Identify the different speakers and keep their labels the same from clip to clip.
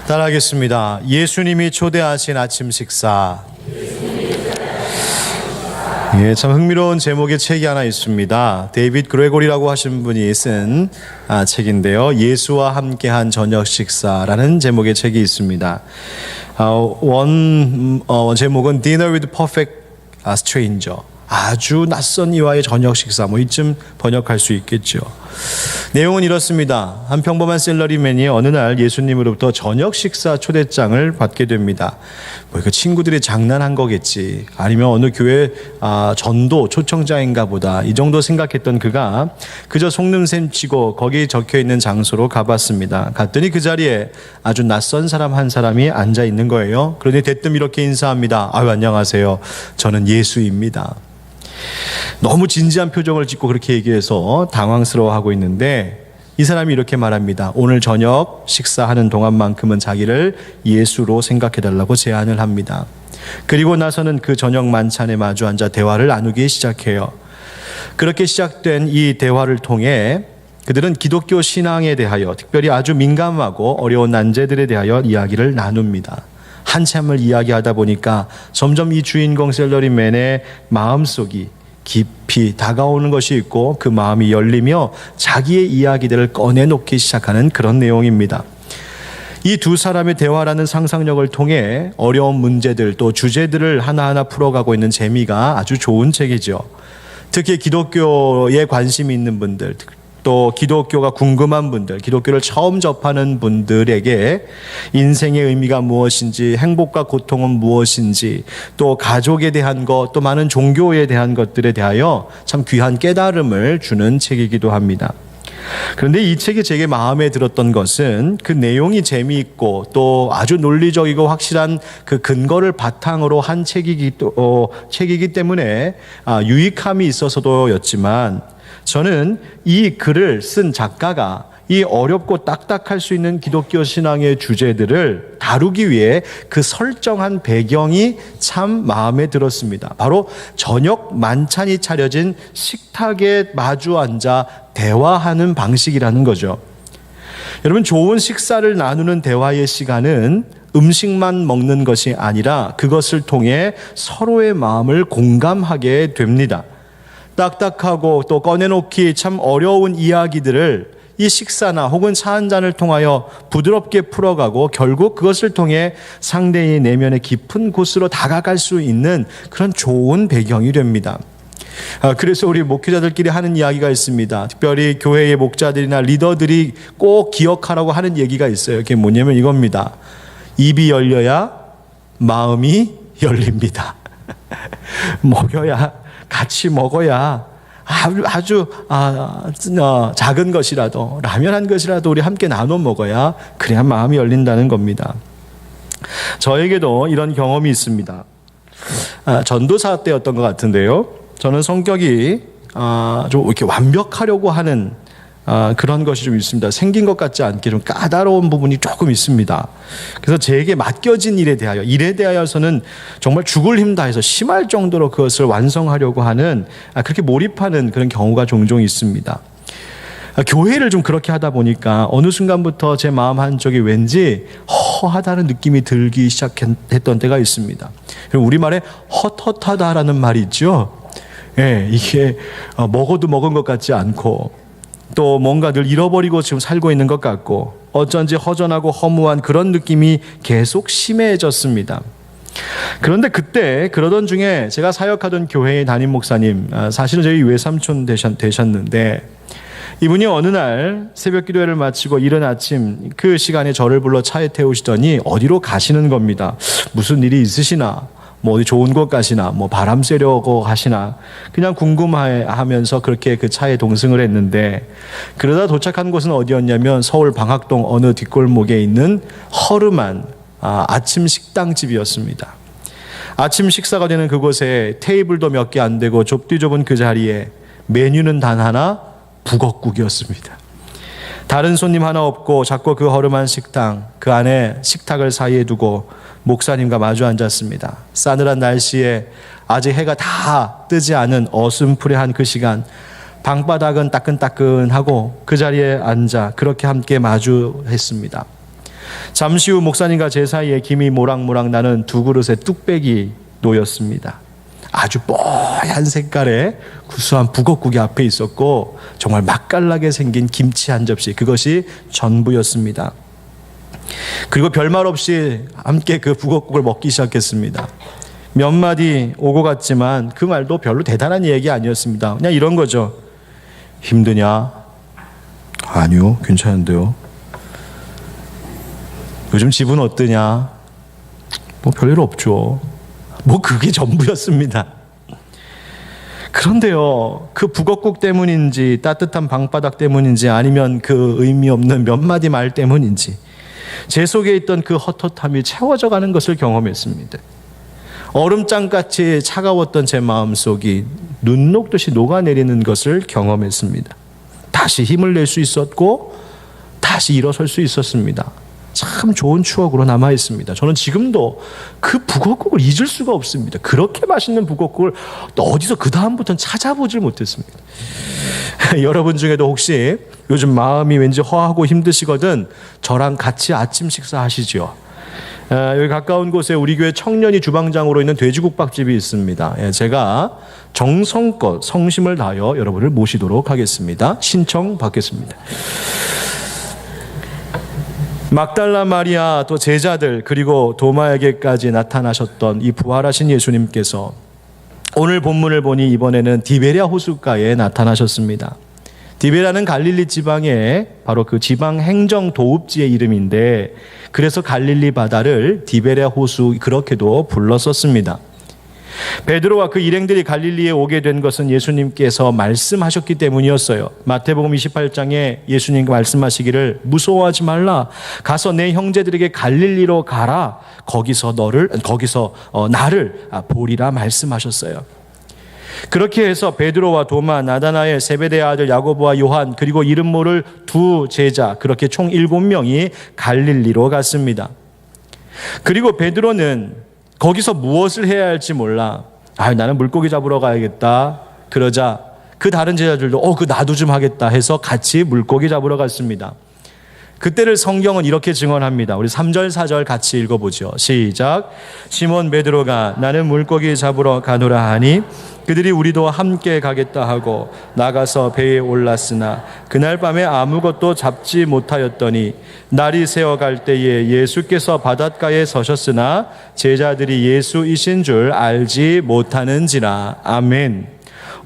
Speaker 1: 따라하겠습니다. 예수님이 초대하신 아침 식사. 예, 참 흥미로운 제목의 책이 하나 있습니다. 데이빗 그레고리라고 하신 분이 쓴 책인데요. 예수와 함께한 저녁 식사라는 제목의 책이 있습니다. 원 제목은 Dinner with Perfect Stranger. 아주 낯선 이와의 저녁 식사, 이쯤 번역할 수 있겠죠. 내용은 이렇습니다. 한 평범한 셀러리맨이 어느 날 예수님으로부터 저녁 식사 초대장을 받게 됩니다. 그 친구들이 장난한 거겠지, 아니면 어느 교회 전도 초청자인가 보다, 이 정도 생각했던 그가 그저 속는셈 치고 거기 적혀있는 장소로 가봤습니다. 갔더니 그 자리에 아주 낯선 사람 한 사람이 앉아 있는 거예요. 그러니 대뜸 이렇게 인사합니다. 아유, 안녕하세요. 저는 예수입니다. 너무 진지한 표정을 짓고 그렇게 얘기해서 당황스러워하고 있는데, 이 사람이 이렇게 말합니다. 오늘 저녁 식사하는 동안만큼은 자기를 예수로 생각해달라고 제안을 합니다. 그리고 나서는 그 저녁 만찬에 마주 앉아 대화를 나누기 시작해요. 그렇게 시작된 이 대화를 통해 그들은 기독교 신앙에 대하여, 특별히 아주 민감하고 어려운 난제들에 대하여 이야기를 나눕니다. 한참을 이야기하다 보니까 점점 이 주인공 셀러리맨의 마음속이 깊이 다가오는 것이 있고, 그 마음이 열리며 자기의 이야기들을 꺼내놓기 시작하는 그런 내용입니다. 이 두 사람의 대화라는 상상력을 통해 어려운 문제들, 또 주제들을 하나하나 풀어가고 있는 재미가 아주 좋은 책이죠. 특히 기독교에 관심이 있는 분들, 또 기독교가 궁금한 분들, 기독교를 처음 접하는 분들에게 인생의 의미가 무엇인지, 행복과 고통은 무엇인지, 또 가족에 대한 것, 또 많은 종교에 대한 것들에 대하여 참 귀한 깨달음을 주는 책이기도 합니다. 그런데 이 책이 제게 마음에 들었던 것은 그 내용이 재미있고 또 아주 논리적이고 확실한 그 근거를 바탕으로 한 책이기 때문에 유익함이 있어서도였지만, 저는 이 글을 쓴 작가가 이 어렵고 딱딱할 수 있는 기독교 신앙의 주제들을 다루기 위해 그 설정한 배경이 참 마음에 들었습니다. 바로 저녁 만찬이 차려진 식탁에 마주 앉아 대화하는 방식이라는 거죠. 여러분, 좋은 식사를 나누는 대화의 시간은 음식만 먹는 것이 아니라 그것을 통해 서로의 마음을 공감하게 됩니다. 딱딱하고 또 꺼내놓기 참 어려운 이야기들을 이 식사나 혹은 차 한 잔을 통하여 부드럽게 풀어가고, 결국 그것을 통해 상대의 내면의 깊은 곳으로 다가갈 수 있는 그런 좋은 배경이 됩니다. 그래서 우리 목회자들끼리 하는 이야기가 있습니다. 특별히 교회의 목자들이나 리더들이 꼭 기억하라고 하는 얘기가 있어요. 그게 뭐냐면 이겁니다. 입이 열려야 마음이 열립니다. 같이 먹어야 아주 작은 것이라도, 라면 한 것이라도 우리 함께 나눠 먹어야, 그래야 마음이 열린다는 겁니다. 저에게도 이런 경험이 있습니다. 전도사 때였던 것 같은데요. 저는 성격이 좀 이렇게 완벽하려고 하는 그런 것이 좀 있습니다. 생긴 것 같지 않게 좀 까다로운 부분이 조금 있습니다. 그래서 제게 맡겨진 일에 대하여서는 정말 죽을 힘 다해서 심할 정도로 그것을 완성하려고 하는, 그렇게 몰입하는 그런 경우가 종종 있습니다. 교회를 좀 그렇게 하다 보니까 어느 순간부터 제 마음 한쪽이 왠지 허하다는 느낌이 들기 시작했던 때가 있습니다. 우리말에 헛헛하다라는 말이 있죠. 예, 이게 먹어도 먹은 것 같지 않고, 또 뭔가 늘 잃어버리고 지금 살고 있는 것 같고, 어쩐지 허전하고 허무한 그런 느낌이 계속 심해졌습니다. 그런데 그때 그러던 중에 제가 사역하던 교회의 담임 목사님, 사실은 저희 외삼촌 되셨는데, 이분이 어느 날 새벽 기도회를 마치고 이른 아침 그 시간에 저를 불러 차에 태우시더니 어디로 가시는 겁니다. 무슨 일이 있으시나, 어디 좋은 곳 가시나, 바람 쐬려고 하시나, 그냥 궁금해하면서 그렇게 그 차에 동승을 했는데, 그러다 도착한 곳은 어디였냐면 서울 방학동 어느 뒷골목에 있는 허름한 아침 식당집이었습니다. 아침 식사가 되는 그곳에 테이블도 몇 개 안 되고 좁디 좁은 그 자리에 메뉴는 단 하나, 북엇국이었습니다. 다른 손님 하나 없고 작고 그 허름한 식당, 그 안에 식탁을 사이에 두고 목사님과 마주 앉았습니다. 싸늘한 날씨에 아직 해가 다 뜨지 않은 어슴푸레한 그 시간, 방바닥은 따끈따끈하고 그 자리에 앉아 그렇게 함께 마주했습니다. 잠시 후 목사님과 제 사이에 김이 모락모락 나는 두 그릇의 뚝배기 놓였습니다. 아주 뽀얀 색깔의 구수한 북엇국이 앞에 있었고 정말 맛깔나게 생긴 김치 한 접시, 그것이 전부였습니다. 그리고 별말 없이 함께 그 북엇국을 먹기 시작했습니다. 몇 마디 오고 갔지만 그 말도 별로 대단한 얘기 아니었습니다. 그냥 이런 거죠. 힘드냐? 아니요, 괜찮은데요. 요즘 집은 어떠냐? 뭐 별일 없죠. 뭐 그게 전부였습니다. 그런데요, 그 북엇국 때문인지 따뜻한 방바닥 때문인지 아니면 그 의미 없는 몇 마디 말 때문인지 제 속에 있던 그 헛헛함이 채워져 가는 것을 경험했습니다. 얼음장같이 차가웠던 제 마음속이 눈 녹듯이 녹아내리는 것을 경험했습니다. 다시 힘을 낼 수 있었고 다시 일어설 수 있었습니다. 참 좋은 추억으로 남아 있습니다. 저는 지금도 그 북엇국을 잊을 수가 없습니다. 그렇게 맛있는 북엇국을 또 어디서 그 다음부터는 찾아보질 못했습니다. 여러분 중에도 혹시 요즘 마음이 왠지 허하고 힘드시거든 저랑 같이 아침 식사하시죠. 여기 가까운 곳에 우리 교회 청년이 주방장으로 있는 돼지국밥집이 있습니다. 제가 정성껏 성심을 다하여 여러분을 모시도록 하겠습니다. 신청 받겠습니다. 막달라 마리아 또 제자들 그리고 도마에게까지 나타나셨던 이 부활하신 예수님께서 오늘 본문을 보니 이번에는 디베랴 호숫가에 나타나셨습니다. 디베랴는 갈릴리 지방의 바로 그 지방 행정 도읍지의 이름인데 그래서 갈릴리 바다를 디베랴 호수 그렇게도 불렀었습니다. 베드로와 그 일행들이 갈릴리에 오게 된 것은 예수님께서 말씀하셨기 때문이었어요. 마태복음 28장에 예수님께 말씀하시기를 무서워하지 말라. 가서 내 형제들에게 갈릴리로 가라. 거기서 나를 보리라 말씀하셨어요. 그렇게 해서 베드로와 도마, 나다나엘, 세베대의 아들 야고보와 요한 그리고 이름 모를 두 제자 그렇게 총 7명이 갈릴리로 갔습니다. 그리고 베드로는 거기서 무엇을 해야 할지 몰라. 나는 물고기 잡으러 가야겠다. 그러자 그 다른 제자들도 나도 좀 하겠다 해서 같이 물고기 잡으러 갔습니다. 그때를 성경은 이렇게 증언합니다. 우리 3절 4절 같이 읽어보죠. 시작. 시몬 베드로가 나는 물고기 잡으러 가노라 하니 그들이 우리도 함께 가겠다 하고 나가서 배에 올랐으나 그날 밤에 아무것도 잡지 못하였더니 날이 새어갈 때에 예수께서 바닷가에 서셨으나 제자들이 예수이신 줄 알지 못하는지라. 아멘.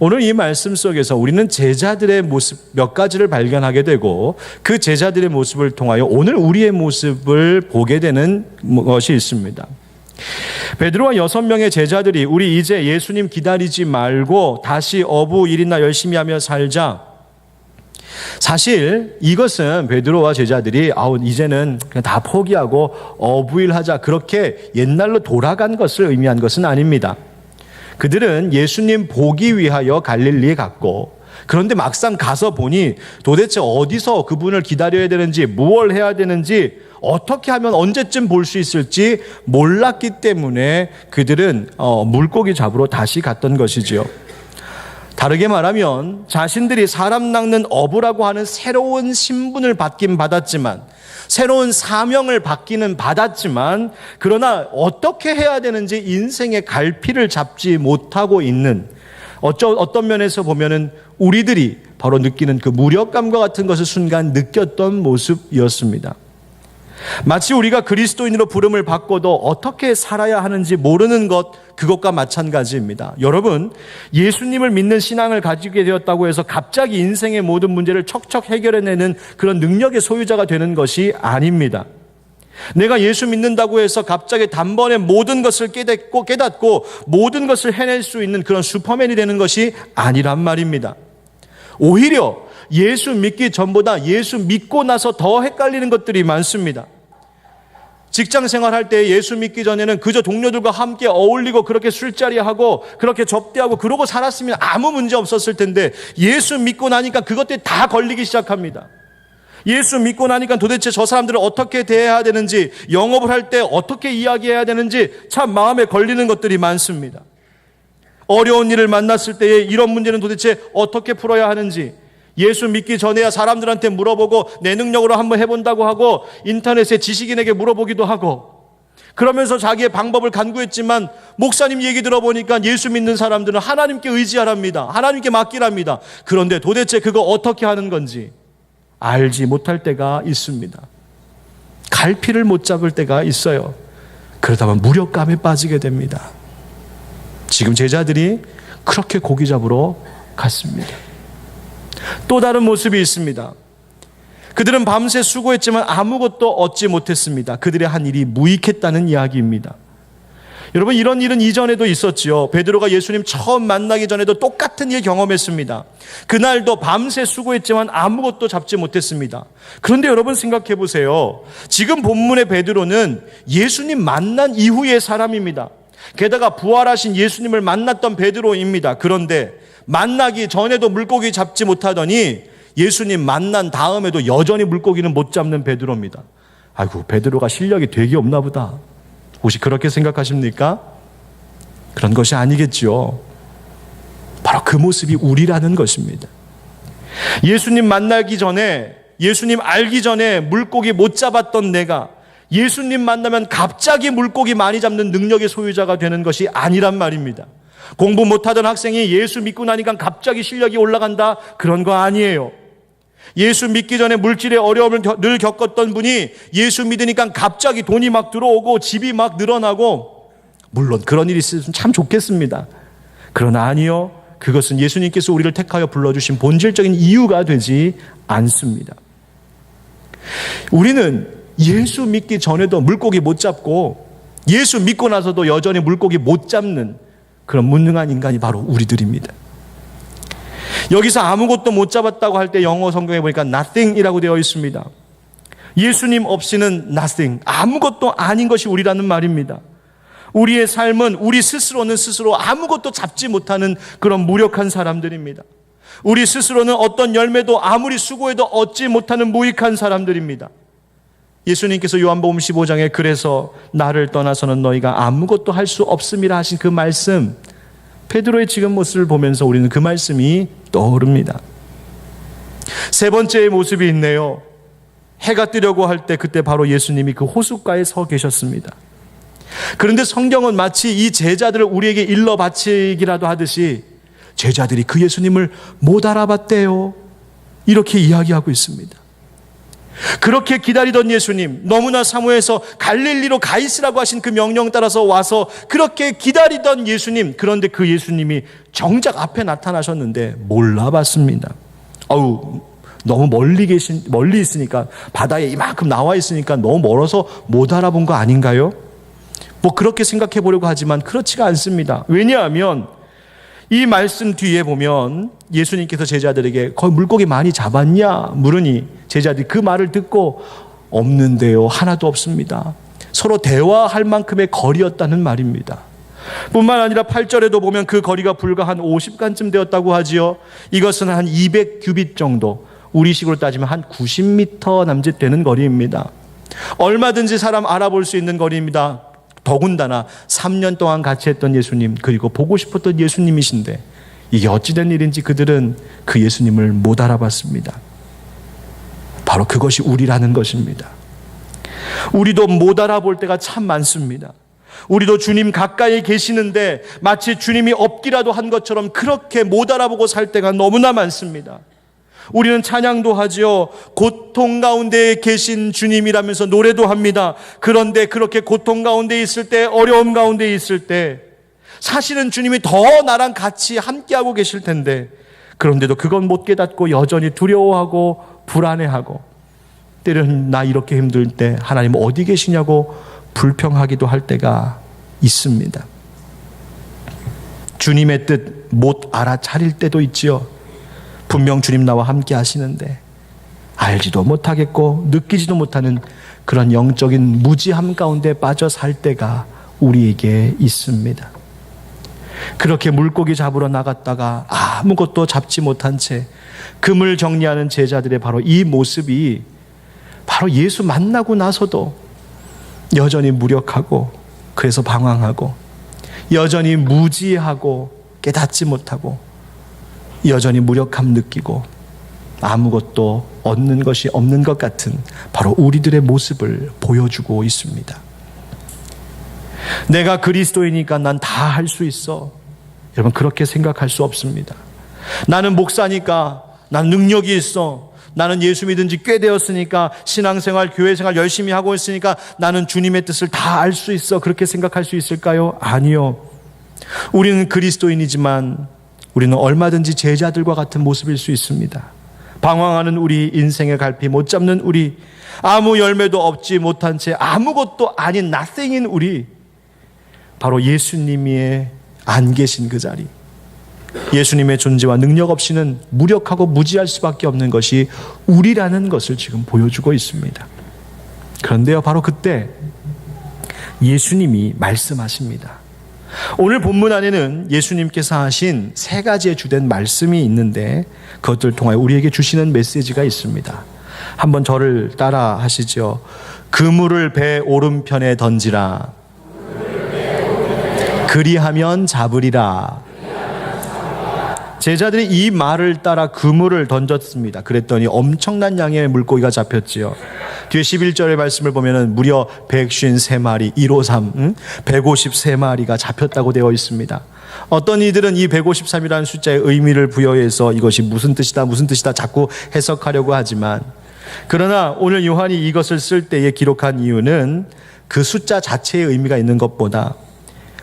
Speaker 1: 오늘 이 말씀 속에서 우리는 제자들의 모습 몇 가지를 발견하게 되고 그 제자들의 모습을 통하여 오늘 우리의 모습을 보게 되는 것이 있습니다. 베드로와 6명의 제자들이 우리 이제 예수님 기다리지 말고 다시 어부 일이나 열심히 하며 살자. 사실 이것은 베드로와 제자들이 이제는 그냥 다 포기하고 어부일 하자 그렇게 옛날로 돌아간 것을 의미한 것은 아닙니다. 그들은 예수님 보기 위하여 갈릴리에 갔고 그런데 막상 가서 보니 도대체 어디서 그분을 기다려야 되는지 무엇을 해야 되는지 어떻게 하면 언제쯤 볼 수 있을지 몰랐기 때문에 그들은 물고기 잡으러 다시 갔던 것이지요. 다르게 말하면 자신들이 사람 낚는 어부라고 하는 새로운 신분을 받긴 받았지만 새로운 사명을 받기는 받았지만 그러나 어떻게 해야 되는지 인생의 갈피를 잡지 못하고 있는 어떤 면에서 보면은 우리들이 바로 느끼는 그 무력감과 같은 것을 순간 느꼈던 모습이었습니다. 마치 우리가 그리스도인으로 부름을 받고도 어떻게 살아야 하는지 모르는 그것과 마찬가지입니다. 여러분, 예수님을 믿는 신앙을 가지게 되었다고 해서 갑자기 인생의 모든 문제를 척척 해결해내는 그런 능력의 소유자가 되는 것이 아닙니다. 내가 예수 믿는다고 해서 갑자기 단번에 모든 것을 깨닫고 모든 것을 해낼 수 있는 그런 슈퍼맨이 되는 것이 아니란 말입니다. 오히려 예수 믿기 전보다 예수 믿고 나서 더 헷갈리는 것들이 많습니다. 직장 생활할 때 예수 믿기 전에는 그저 동료들과 함께 어울리고 그렇게 술자리하고 그렇게 접대하고 그러고 살았으면 아무 문제 없었을 텐데 예수 믿고 나니까 그것들이 다 걸리기 시작합니다. 예수 믿고 나니까 도대체 저 사람들을 어떻게 대해야 되는지, 영업을 할 때 어떻게 이야기해야 되는지 참 마음에 걸리는 것들이 많습니다. 어려운 일을 만났을 때에 이런 문제는 도대체 어떻게 풀어야 하는지, 예수 믿기 전에야 사람들한테 물어보고 내 능력으로 한번 해본다고 하고 인터넷에 지식인에게 물어보기도 하고 그러면서 자기의 방법을 간구했지만 목사님 얘기 들어보니까 예수 믿는 사람들은 하나님께 의지하랍니다. 하나님께 맡기랍니다. 그런데 도대체 그거 어떻게 하는 건지 알지 못할 때가 있습니다. 갈피를 못 잡을 때가 있어요. 그러다 보면 무력감에 빠지게 됩니다. 지금 제자들이 그렇게 고기 잡으러 갔습니다. 또 다른 모습이 있습니다. 그들은 밤새 수고했지만 아무것도 얻지 못했습니다. 그들의 한 일이 무익했다는 이야기입니다. 여러분, 이런 일은 이전에도 있었지요. 베드로가 예수님 처음 만나기 전에도 똑같은 일 경험했습니다. 그날도 밤새 수고했지만 아무것도 잡지 못했습니다. 그런데 여러분 생각해 보세요. 지금 본문의 베드로는 예수님 만난 이후의 사람입니다. 게다가 부활하신 예수님을 만났던 베드로입니다. 그런데 만나기 전에도 물고기 잡지 못하더니 예수님 만난 다음에도 여전히 물고기는 못 잡는 베드로입니다. 아이고, 베드로가 실력이 되게 없나 보다. 혹시 그렇게 생각하십니까? 그런 것이 아니겠죠. 바로 그 모습이 우리라는 것입니다. 예수님 만나기 전에, 예수님 알기 전에 물고기 못 잡았던 내가 예수님 만나면 갑자기 물고기 많이 잡는 능력의 소유자가 되는 것이 아니란 말입니다. 공부 못하던 학생이 예수 믿고 나니까 갑자기 실력이 올라간다, 그런 거 아니에요. 예수 믿기 전에 물질의 어려움을 늘 겪었던 분이 예수 믿으니까 갑자기 돈이 막 들어오고 집이 막 늘어나고, 물론 그런 일이 있으면 참 좋겠습니다. 그러나 아니요, 그것은 예수님께서 우리를 택하여 불러주신 본질적인 이유가 되지 않습니다. 우리는 예수 믿기 전에도 물고기 못 잡고 예수 믿고 나서도 여전히 물고기 못 잡는 그런 무능한 인간이 바로 우리들입니다. 여기서 아무것도 못 잡았다고 할 때 영어 성경에 보니까 nothing이라고 되어 있습니다. 예수님 없이는 nothing, 아무것도 아닌 것이 우리라는 말입니다. 우리의 삶은 우리 스스로는 스스로 아무것도 잡지 못하는 그런 무력한 사람들입니다. 우리 스스로는 어떤 열매도 아무리 수고해도 얻지 못하는 무익한 사람들입니다. 예수님께서 요한복음 15장에 그래서 나를 떠나서는 너희가 아무것도 할 수 없음이라 하신 그 말씀, 베드로의 지금 모습을 보면서 우리는 그 말씀이 떠오릅니다. 세 번째의 모습이 있네요. 해가 뜨려고 할 때 그때 바로 예수님이 그 호숫가에 서 계셨습니다. 그런데 성경은 마치 이 제자들을 우리에게 일러 바치기라도 하듯이 제자들이 그 예수님을 못 알아봤대요, 이렇게 이야기하고 있습니다. 그렇게 기다리던 예수님, 너무나 사모해서 갈릴리로 가 있으라고 하신 그 명령 따라서 와서 그렇게 기다리던 예수님, 그런데 그 예수님이 정작 앞에 나타나셨는데 몰라봤습니다. 너무 멀리 있으니까, 바다에 이만큼 나와 있으니까 너무 멀어서 못 알아본 거 아닌가요? 그렇게 생각해 보려고 하지만 그렇지가 않습니다. 왜냐하면 이 말씀 뒤에 보면 예수님께서 제자들에게 거의 물고기 많이 잡았냐 물으니 제자들이 그 말을 듣고 없는데요, 하나도 없습니다. 서로 대화할 만큼의 거리였다는 말입니다. 뿐만 아니라 8절에도 보면 그 거리가 불과 한 50간쯤 되었다고 하지요. 이것은 한 200규빗 정도, 우리식으로 따지면 한 90m 남짓 되는 거리입니다. 얼마든지 사람 알아볼 수 있는 거리입니다. 더군다나 3년 동안 같이 했던 예수님, 그리고 보고 싶었던 예수님이신데 이게 어찌된 일인지 그들은 그 예수님을 못 알아봤습니다. 바로 그것이 우리라는 것입니다. 우리도 못 알아볼 때가 참 많습니다. 우리도 주님 가까이 계시는데 마치 주님이 없기라도 한 것처럼 그렇게 못 알아보고 살 때가 너무나 많습니다. 우리는 찬양도 하죠. 고통 가운데 계신 주님이라면서 노래도 합니다. 그런데 그렇게 고통 가운데 있을 때, 어려움 가운데 있을 때 사실은 주님이 더 나랑 같이 함께하고 계실 텐데, 그런데도 그건 못 깨닫고 여전히 두려워하고 불안해하고, 때로는 나 이렇게 힘들 때 하나님 어디 계시냐고 불평하기도 할 때가 있습니다. 주님의 뜻 못 알아차릴 때도 있지요. 분명 주님 나와 함께 하시는데 알지도 못하겠고 느끼지도 못하는 그런 영적인 무지함 가운데 빠져 살 때가 우리에게 있습니다. 그렇게 물고기 잡으러 나갔다가 아무것도 잡지 못한 채 그물 정리하는 제자들의 바로 이 모습이 바로 예수 만나고 나서도 여전히 무력하고, 그래서 방황하고, 여전히 무지하고 깨닫지 못하고, 여전히 무력함 느끼고 아무것도 얻는 것이 없는 것 같은 바로 우리들의 모습을 보여주고 있습니다. 내가 그리스도이니까 난 다 할 수 있어. 여러분, 그렇게 생각할 수 없습니다. 나는 목사니까 난 능력이 있어. 나는 예수 믿은 지 꽤 되었으니까, 신앙생활, 교회생활 열심히 하고 있으니까 나는 주님의 뜻을 다 알 수 있어. 그렇게 생각할 수 있을까요? 아니요. 우리는 그리스도인이지만 우리는 얼마든지 제자들과 같은 모습일 수 있습니다. 방황하는 우리, 인생의 갈피 못 잡는 우리, 아무 열매도 얻지 못한 채 아무것도 아닌 nothing인 우리, 바로 예수님이 안 계신 그 자리, 예수님의 존재와 능력 없이는 무력하고 무지할 수밖에 없는 것이 우리라는 것을 지금 보여주고 있습니다. 그런데요, 바로 그때 예수님이 말씀하십니다. 오늘 본문 안에는 예수님께서 하신 세 가지의 주된 말씀이 있는데 그것들을 통하여 우리에게 주시는 메시지가 있습니다. 한번 저를 따라 하시죠. 그물을 배 오른편에 던지라. 그리하면 잡으리라. 제자들이 이 말을 따라 그물을 던졌습니다. 그랬더니 엄청난 양의 물고기가 잡혔지요. 뒤에 11절의 말씀을 보면 무려 153마리, 153, 153마리가 잡혔다고 되어 있습니다. 어떤 이들은 이 153이라는 숫자의 의미를 부여해서 이것이 무슨 뜻이다 자꾸 해석하려고 하지만, 그러나 오늘 요한이 이것을 쓸 때에 기록한 이유는 그 숫자 자체의 의미가 있는 것보다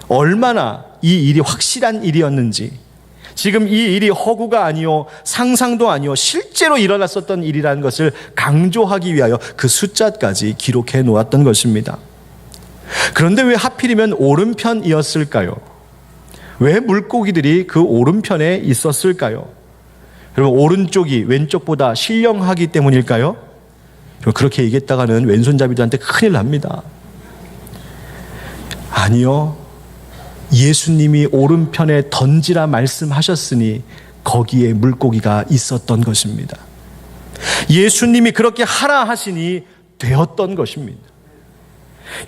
Speaker 1: 얼마나 이 일이 확실한 일이었는지, 지금 이 일이 허구가 아니요 상상도 아니요 실제로 일어났었던 일이라는 것을 강조하기 위하여 그 숫자까지 기록해 놓았던 것입니다. 그런데 왜 하필이면 오른편이었을까요? 왜 물고기들이 그 오른편에 있었을까요? 여러분, 오른쪽이 왼쪽보다 신령하기 때문일까요? 그렇게 얘기했다가는 왼손잡이들한테 큰일 납니다. 아니요, 예수님이 오른편에 던지라 말씀하셨으니 거기에 물고기가 있었던 것입니다. 예수님이 그렇게 하라 하시니 되었던 것입니다.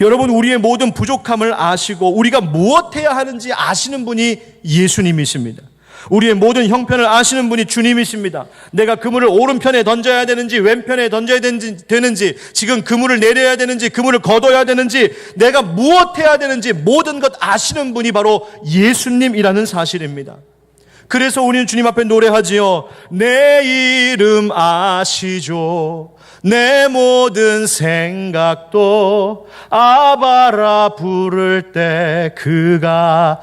Speaker 1: 여러분, 우리의 모든 부족함을 아시고 우리가 무엇해야 하는지 아시는 분이 예수님이십니다. 우리의 모든 형편을 아시는 분이 주님이십니다. 내가 그물을 오른편에 던져야 되는지 왼편에 던져야 되는지, 지금 그물을 내려야 되는지 그물을 걷어야 되는지, 내가 무엇해야 되는지 모든 것 아시는 분이 바로 예수님이라는 사실입니다. 그래서 우리는 주님 앞에 노래하지요. 내 이름 아시죠. 내 모든 생각도 아바라 부를 때 그가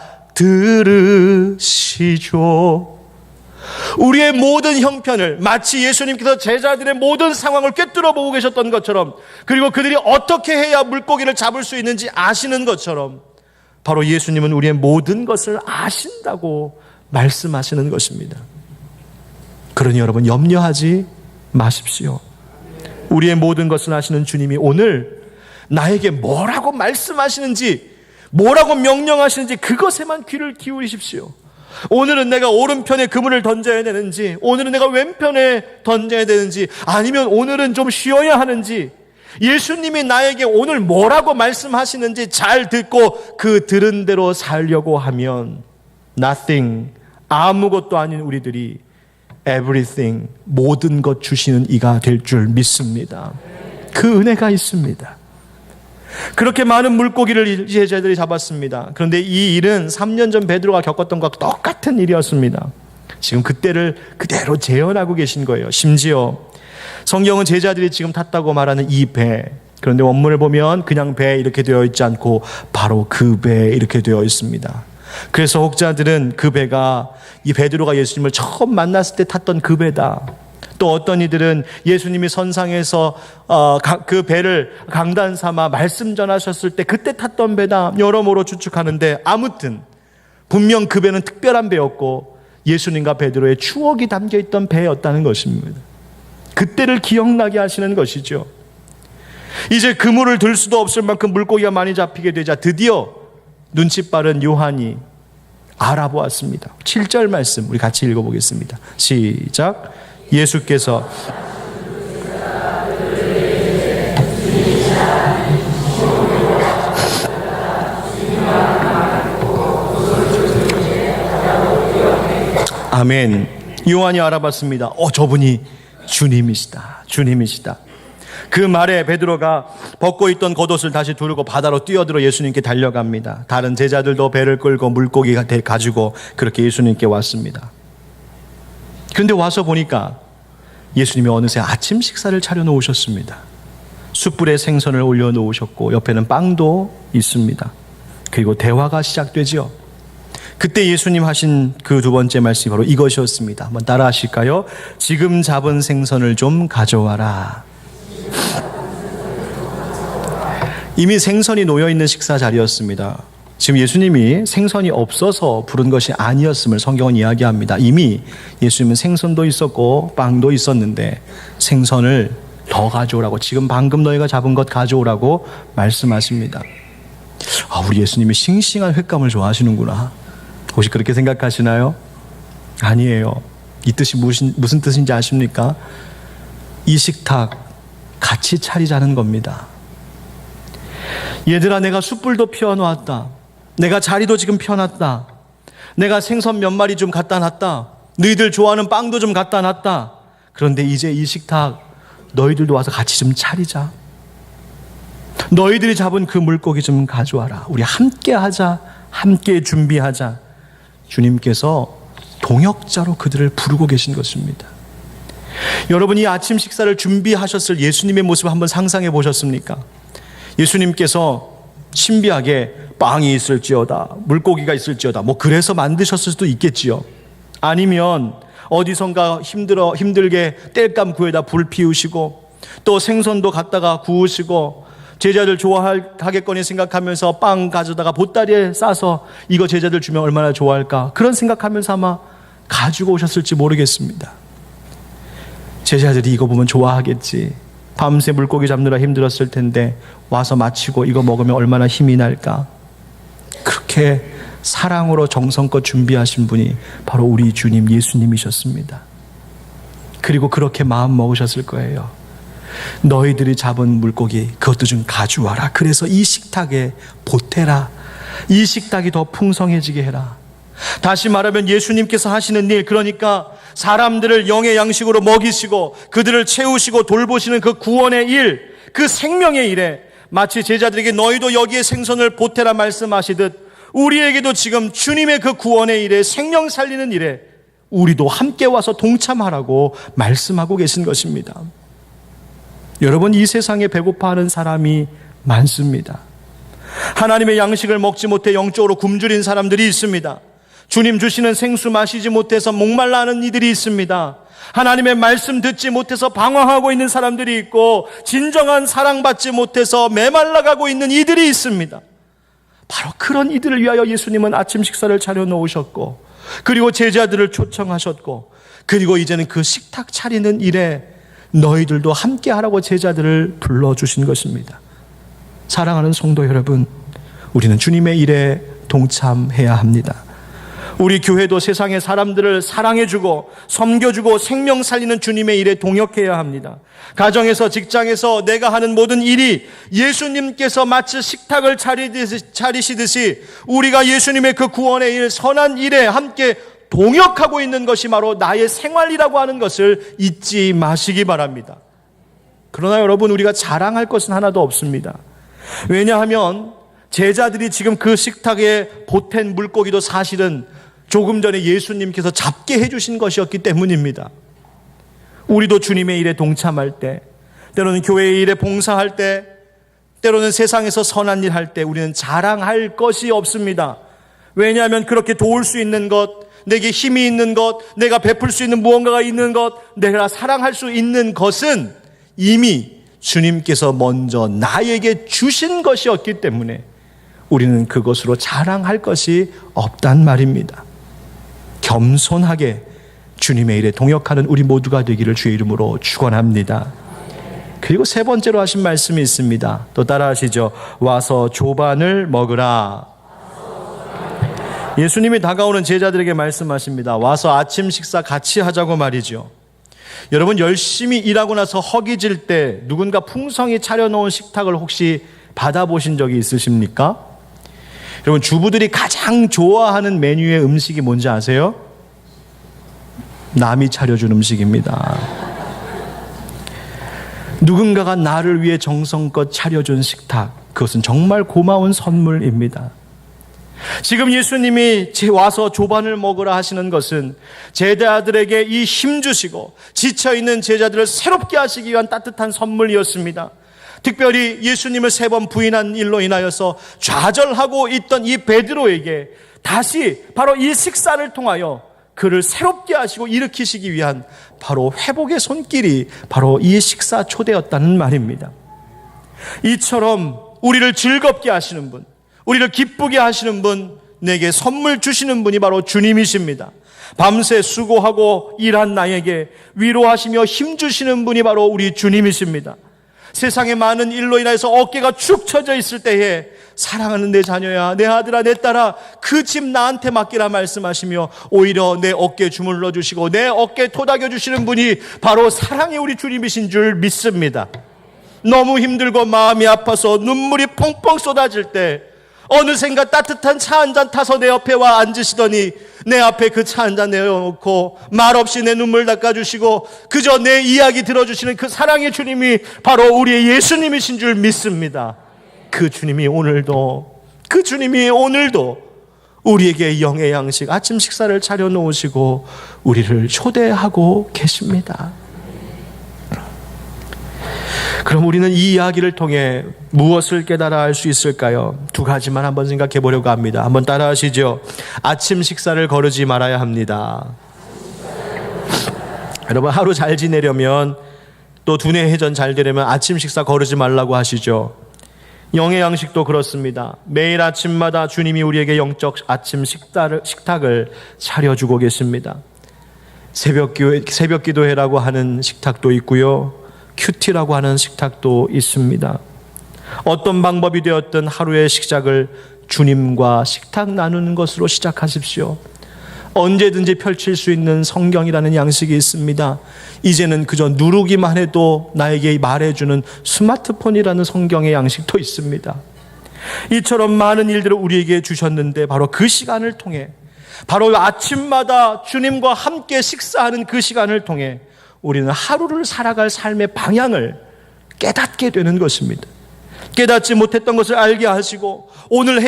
Speaker 1: 들으시죠. 우리의 모든 형편을 마치 예수님께서 제자들의 모든 상황을 꿰뚫어 보고 계셨던 것처럼, 그리고 그들이 어떻게 해야 물고기를 잡을 수 있는지 아시는 것처럼, 바로 예수님은 우리의 모든 것을 아신다고 말씀하시는 것입니다. 그러니 여러분, 염려하지 마십시오. 우리의 모든 것을 아시는 주님이 오늘 나에게 뭐라고 말씀하시는지, 뭐라고 명령하시는지 그것에만 귀를 기울이십시오. 오늘은 내가 오른편에 그물을 던져야 되는지, 오늘은 내가 왼편에 던져야 되는지, 아니면 오늘은 좀 쉬어야 하는지, 예수님이 나에게 오늘 뭐라고 말씀하시는지 잘 듣고 그 들은 대로 살려고 하면 nothing, 아무것도 아닌 우리들이 everything, 모든 것 주시는 이가 될 줄 믿습니다. 그 은혜가 있습니다. 그렇게 많은 물고기를 제자들이 잡았습니다. 그런데 이 일은 3년 전 베드로가 겪었던 것과 똑같은 일이었습니다. 지금 그때를 그대로 재현하고 계신 거예요. 심지어 성경은 제자들이 지금 탔다고 말하는 이 배, 그런데 원문을 보면 그냥 배 이렇게 되어 있지 않고 바로 그 배 이렇게 되어 있습니다. 그래서 혹자들은 그 배가 이 베드로가 예수님을 처음 만났을 때 탔던 그 배다. 또 어떤 이들은 예수님이 선상에서 그 배를 강단 삼아 말씀 전하셨을 때 그때 탔던 배다, 여러모로 추측하는데, 아무튼 분명 그 배는 특별한 배였고 예수님과 베드로의 추억이 담겨있던 배였다는 것입니다. 그때를 기억나게 하시는 것이죠. 이제 그물을 들 수도 없을 만큼 물고기가 많이 잡히게 되자 드디어 눈치 빠른 요한이 알아보았습니다. 7절 말씀 우리 같이 읽어보겠습니다. 시작. 예수께서 아멘. 요한이 알아봤습니다. 저분이 주님이시다. 주님이시다. 그 말에 베드로가 벗고 있던 겉옷을 다시 두르고 바다로 뛰어들어 예수님께 달려갑니다. 다른 제자들도 배를 끌고 물고기 가지고 그렇게 예수님께 왔습니다. 그런데 와서 보니까 예수님이 어느새 아침 식사를 차려놓으셨습니다. 숯불에 생선을 올려놓으셨고 옆에는 빵도 있습니다. 그리고 대화가 시작되죠. 그때 예수님 하신 그 두 번째 말씀이 바로 이것이었습니다. 한번 따라 하실까요? 지금 잡은 생선을 좀 가져와라. 이미 생선이 놓여있는 식사 자리였습니다. 지금 예수님이 생선이 없어서 부른 것이 아니었음을 성경은 이야기합니다. 이미 예수님은 생선도 있었고 빵도 있었는데 생선을 더 가져오라고, 지금 방금 너희가 잡은 것 가져오라고 말씀하십니다. 우리 예수님이 싱싱한 횟감을 좋아하시는구나. 혹시 그렇게 생각하시나요? 아니에요. 이 뜻이 무슨 뜻인지 아십니까? 이 식탁 같이 차리자는 겁니다. 얘들아, 내가 숯불도 피워놓았다. 내가 자리도 지금 펴놨다. 내가 생선 몇 마리 좀 갖다 놨다. 너희들 좋아하는 빵도 좀 갖다 놨다. 그런데 이제 이 식탁 너희들도 와서 같이 좀 차리자. 너희들이 잡은 그 물고기 좀 가져와라. 우리 함께 하자. 함께 준비하자. 주님께서 동역자로 그들을 부르고 계신 것입니다. 여러분, 이 아침 식사를 준비하셨을 예수님의 모습을 한번 상상해 보셨습니까? 예수님께서 신비하게 빵이 있을지어다, 물고기가 있을지어다, 그래서 만드셨을 수도 있겠지요. 아니면 어디선가 힘들게 땔감 구에다 불 피우시고 또 생선도 갖다가 구우시고 제자들 좋아하겠거니 생각하면서 빵 가져다가 보따리에 싸서 이거 제자들 주면 얼마나 좋아할까, 그런 생각하면서 아마 가지고 오셨을지 모르겠습니다. 제자들이 이거 보면 좋아하겠지. 밤새 물고기 잡느라 힘들었을 텐데 와서 마치고 이거 먹으면 얼마나 힘이 날까. 그렇게 사랑으로 정성껏 준비하신 분이 바로 우리 주님 예수님이셨습니다. 그리고 그렇게 마음 먹으셨을 거예요. 너희들이 잡은 물고기 그것도 좀 가져와라. 그래서 이 식탁에 보태라. 이 식탁이 더 풍성해지게 해라. 다시 말하면 예수님께서 하시는 일, 그러니까 사람들을 영의 양식으로 먹이시고 그들을 채우시고 돌보시는 그 구원의 일, 그 생명의 일에 마치 제자들에게 너희도 여기에 생선을 보태라 말씀하시듯 우리에게도 지금 주님의 그 구원의 일에, 생명 살리는 일에 우리도 함께 와서 동참하라고 말씀하고 계신 것입니다. 여러분, 이 세상에 배고파하는 사람이 많습니다. 하나님의 양식을 먹지 못해 영적으로 굶주린 사람들이 있습니다. 주님 주시는 생수 마시지 못해서 목말라 하는 이들이 있습니다. 하나님의 말씀 듣지 못해서 방황하고 있는 사람들이 있고 진정한 사랑받지 못해서 메말라가고 있는 이들이 있습니다. 바로 그런 이들을 위하여 예수님은 아침 식사를 차려놓으셨고 그리고 제자들을 초청하셨고 그리고 이제는 그 식탁 차리는 일에 너희들도 함께 하라고 제자들을 불러주신 것입니다. 사랑하는 성도 여러분, 우리는 주님의 일에 동참해야 합니다. 우리 교회도 세상의 사람들을 사랑해주고 섬겨주고 생명 살리는 주님의 일에 동역해야 합니다. 가정에서, 직장에서 내가 하는 모든 일이 예수님께서 마치 식탁을 차리시듯이 우리가 예수님의 그 구원의 일, 선한 일에 함께 동역하고 있는 것이 바로 나의 생활이라고 하는 것을 잊지 마시기 바랍니다. 그러나 여러분, 우리가 자랑할 것은 하나도 없습니다. 왜냐하면 제자들이 지금 그 식탁에 보탠 물고기도 사실은 조금 전에 예수님께서 잡게 해주신 것이었기 때문입니다. 우리도 주님의 일에 동참할 때, 때로는 교회의 일에 봉사할 때, 때로는 세상에서 선한 일 할 때 우리는 자랑할 것이 없습니다. 왜냐하면 그렇게 도울 수 있는 것, 내게 힘이 있는 것, 내가 베풀 수 있는 무언가가 있는 것, 내가 사랑할 수 있는 것은 이미 주님께서 먼저 나에게 주신 것이었기 때문에 우리는 그것으로 자랑할 것이 없단 말입니다. 겸손하게 주님의 일에 동역하는 우리 모두가 되기를 주의 이름으로 축원합니다. 그리고 세 번째로 하신 말씀이 있습니다. 또 따라 하시죠. 와서 조반을 먹으라. 예수님이 다가오는 제자들에게 말씀하십니다. 와서 아침 식사 같이 하자고 말이죠. 여러분, 열심히 일하고 나서 허기질 때 누군가 풍성히 차려놓은 식탁을 혹시 받아보신 적이 있으십니까? 여러분, 주부들이 가장 좋아하는 메뉴의 음식이 뭔지 아세요? 남이 차려준 음식입니다. 누군가가 나를 위해 정성껏 차려준 식탁, 그것은 정말 고마운 선물입니다. 지금 예수님이 와서 조반을 먹으라 하시는 것은 제자들에게 이 힘주시고 지쳐있는 제자들을 새롭게 하시기 위한 따뜻한 선물이었습니다. 특별히 예수님을 3번 부인한 일로 인하여서 좌절하고 있던 이 베드로에게 다시 바로 이 식사를 통하여 그를 새롭게 하시고 일으키시기 위한 바로 회복의 손길이 바로 이 식사 초대였다는 말입니다. 이처럼 우리를 즐겁게 하시는 분, 우리를 기쁘게 하시는 분, 내게 선물 주시는 분이 바로 주님이십니다. 밤새 수고하고 일한 나에게 위로하시며 힘주시는 분이 바로 우리 주님이십니다. 세상의 많은 일로 인해서 어깨가 축 처져 있을 때에 사랑하는 내 자녀야, 내 아들아, 내 딸아, 그 짐 나한테 맡기라 말씀하시며 오히려 내 어깨에 주물러 주시고 내 어깨에 토닥여 주시는 분이 바로 사랑의 우리 주님이신 줄 믿습니다. 너무 힘들고 마음이 아파서 눈물이 펑펑 쏟아질 때 어느샌가 따뜻한 차 한 잔 타서 내 옆에 와 앉으시더니 내 앞에 그 차 한 잔 내어놓고 말없이 내 눈물 닦아주시고 그저 내 이야기 들어주시는 그 사랑의 주님이 바로 우리의 예수님이신 줄 믿습니다. 그 주님이 오늘도 우리에게 영의 양식 아침 식사를 차려놓으시고 우리를 초대하고 계십니다. 그럼 우리는 이 이야기를 통해 무엇을 깨달아 알 수 있을까요? 2가지만 한번 생각해 보려고 합니다. 한번 따라 하시죠. 아침 식사를 거르지 말아야 합니다. 여러분, 하루 잘 지내려면 또 두뇌 회전 잘 되려면 아침 식사 거르지 말라고 하시죠. 영의 양식도 그렇습니다. 매일 아침마다 주님이 우리에게 영적 아침 식탁을 차려주고 계십니다. 새벽 기도회라고 하는 식탁도 있고요, 큐티라고 하는 식탁도 있습니다. 어떤 방법이 되었든 하루의 시작을 주님과 식탁 나누는 것으로 시작하십시오. 언제든지 펼칠 수 있는 성경이라는 양식이 있습니다. 이제는 그저 누르기만 해도 나에게 말해주는 스마트폰이라는 성경의 양식도 있습니다. 이처럼 많은 일들을 우리에게 주셨는데 바로 그 시간을 통해, 바로 아침마다 주님과 함께 식사하는 그 시간을 통해 우리는 하루를 살아갈 삶의 방향을 깨닫게 되는 것입니다. 깨닫지 못했던 것을 알게 하시고 오늘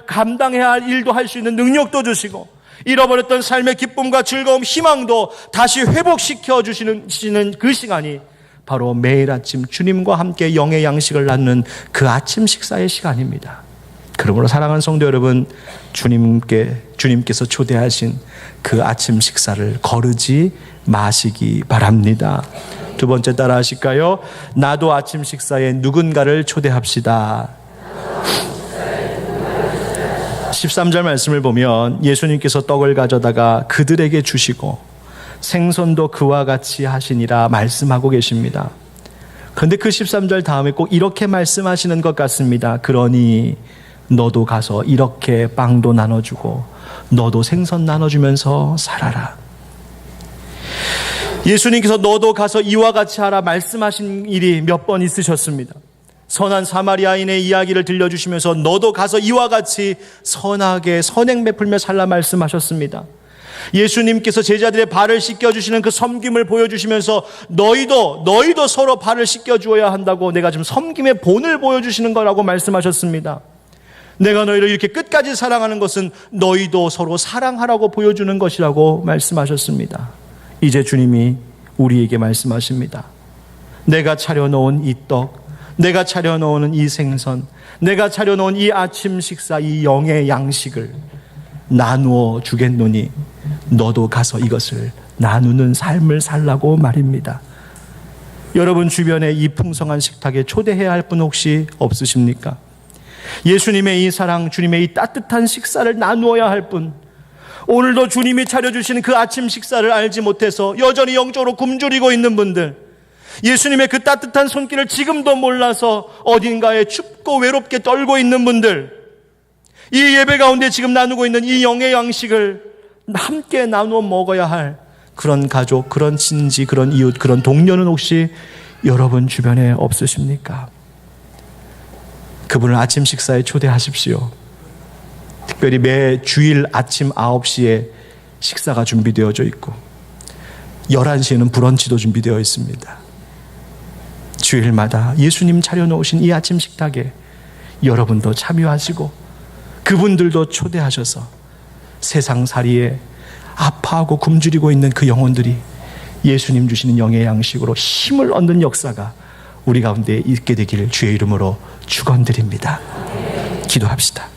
Speaker 1: 감당해야 할 일도 할 수 있는 능력도 주시고 잃어버렸던 삶의 기쁨과 즐거움, 희망도 다시 회복시켜 주시는 그 시간이 바로 매일 아침 주님과 함께 영의 양식을 나누는 그 아침 식사의 시간입니다. 그러므로 사랑하는 성도 여러분, 주님께서 초대하신 그 아침 식사를 거르지 마시기 바랍니다. 2번째 따라 하실까요? 나도 아침 식사에 누군가를 초대합시다. 13절 말씀을 보면 예수님께서 떡을 가져다가 그들에게 주시고 생선도 그와 같이 하시니라 말씀하고 계십니다. 그런데 그 13절 다음에 꼭 이렇게 말씀하시는 것 같습니다. 그러니 너도 가서 이렇게 빵도 나눠주고 너도 생선 나눠주면서 살아라. 예수님께서 너도 가서 이와 같이 하라 말씀하신 일이 몇 번 있으셨습니다. 선한 사마리아인의 이야기를 들려주시면서 너도 가서 이와 같이 선하게 선행 베풀며 살라 말씀하셨습니다. 예수님께서 제자들의 발을 씻겨주시는 그 섬김을 보여주시면서 너희도 서로 발을 씻겨주어야 한다고 내가 지금 섬김의 본을 보여주시는 거라고 말씀하셨습니다. 내가 너희를 이렇게 끝까지 사랑하는 것은 너희도 서로 사랑하라고 보여주는 것이라고 말씀하셨습니다. 이제 주님이 우리에게 말씀하십니다. 내가 차려놓은 이 떡, 내가 차려놓은 이 생선, 내가 차려놓은 이 아침 식사, 이 영의 양식을 나누어 주겠노니 너도 가서 이것을 나누는 삶을 살라고 말입니다. 여러분 주변에 이 풍성한 식탁에 초대해야 할 분 혹시 없으십니까? 예수님의 이 사랑, 주님의 이 따뜻한 식사를 나누어야 할 분, 오늘도 주님이 차려주시는 그 아침 식사를 알지 못해서 여전히 영적으로 굶주리고 있는 분들, 예수님의 그 따뜻한 손길을 지금도 몰라서 어딘가에 춥고 외롭게 떨고 있는 분들, 이 예배 가운데 지금 나누고 있는 이 영의 양식을 함께 나누어 먹어야 할 그런 가족, 그런 친지, 그런 이웃, 그런 동료는 혹시 여러분 주변에 없으십니까? 그분을 아침 식사에 초대하십시오. 특별히 매 주일 아침 9시에 식사가 준비되어져 있고 11시에는 브런치도 준비되어 있습니다. 주일마다 예수님 차려놓으신 이 아침 식탁에 여러분도 참여하시고 그분들도 초대하셔서 세상살이에 아파하고 굶주리고 있는 그 영혼들이 예수님 주시는 영의 양식으로 힘을 얻는 역사가 우리 가운데 있게 되기를 주의 이름으로 축원드립니다. 기도합시다.